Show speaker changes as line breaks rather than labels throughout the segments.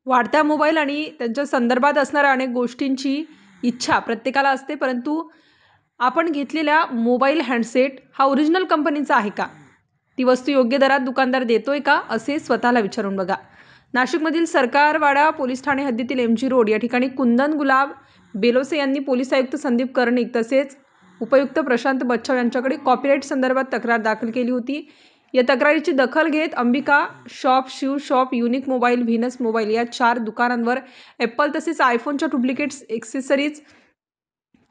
वाढत्या मोबाईल आणि त्यांच्या संदर्भात असणाऱ्या अनेक गोष्टींची इच्छा प्रत्येकाला असते, परंतु आपण घेतलेल्या मोबाईल हँडसेट हा ओरिजिनल कंपनीचा आहे का? ती वस्तू योग्य दरात दुकानदार देतोय का? असे स्वतःला विचारून बघा. नाशिकमधील सरकारवाडा पोलीस ठाणे हद्दीतील MG रोड या ठिकाणी कुंदन गुलाब बेलोसे यांनी पोलीस आयुक्त संदीप कर्णिक तसेच उपायुक्त प्रशांत बच्छाव यांच्याकडे कॉपीराईट संदर्भात तक्रार दाखल केली होती. या तक्रारीची दखल घेत Ambika shop, Shiv shop, unique mobile, Venus mobile या 4 दुकानांवर ॲपल तसेच आयफोनच्या डुप्लिकेट एक्सेसरीज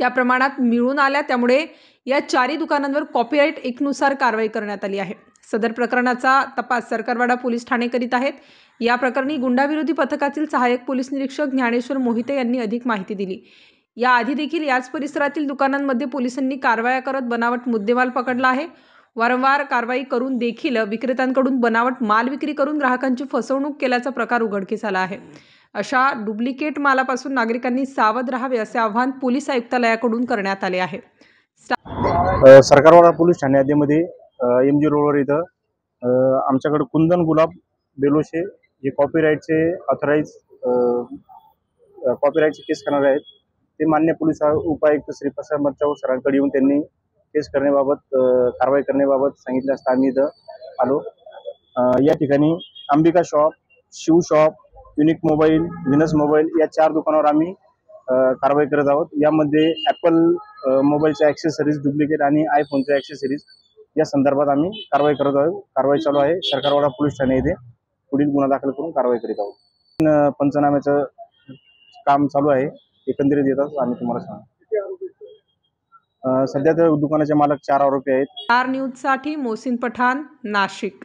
त्या प्रमाणात मिळून आल्या. त्यामुळे या 4ही दुकानांवर कॉपीराईट ॲक्टनुसार कारवाई करण्यात आली आहे. सदर प्रकरणाचा तपास सरकारवाडा पोलीस ठाणे करीत आहेत. या प्रकरणी गुंडाविरोधी पथकातील सहाय्यक पोलीस निरीक्षक ज्ञानेश्वर मोहिते यांनी अधिक माहिती दिली. याआधी देखील याच परिसरातील दुकानांमध्ये पोलिसांनी कारवाया करत बनावट मुद्देमाल पकडला आहे. वारंवार कारवाई करून देखील विक्रेत्यांकडून बनावट माल विक्री करून ग्राहकांची फसवणूक केल्याचा प्रकार उघडकीस आला आहे. अशा डुप्लिकेट मालापासून नागरिकांनी सावध राहावे असे आवाहन पोलीस आयुक्तालयाकडून करण्यात आले आहे.
सरकारवाडा पोलीस ठाणे हद्दीमध्ये MG रोडवर इथं आमच्याकडे कुंदन गुलाब बेलोशे हे कॉपीराईटचे ऑथराईज कॉपीराईटचे केस करणारे आहेत. ते मान्य पोलीस उपायुक्त श्री प्रशांत बच्छाव सरांकडे येऊन त्यांनी केस करण्याबाबत कारवाई करण्याबाबत सांगितले असता आम्ही इथं आलो. या ठिकाणी Ambika shop, Shiv shop, unique mobile, Venus mobile या 4 दुकानावर आम्ही कारवाई करत आहोत. यामध्ये ॲपल मोबाईलच्या ॲक्सेसरीज डुप्लिकेट आणि आयफोनच्या ॲक्सेसरीज या संदर्भात आम्ही कारवाई करत आहोत. कारवाई चालू आहे. सरकारवाडा पोलीस ठाणे येथे पुढील गुन्हा दाखल करून कारवाई करीत आहोत. पंचनाम्याचं काम चालू आहे. एकंदरीत येतात आम्ही तुम्हाला सांगू. सध्या तर दुकानाचे मालक 4 आरोपी आहेत.
स्टार न्यूजसाठी मोहसिन पठाण, नाशिक.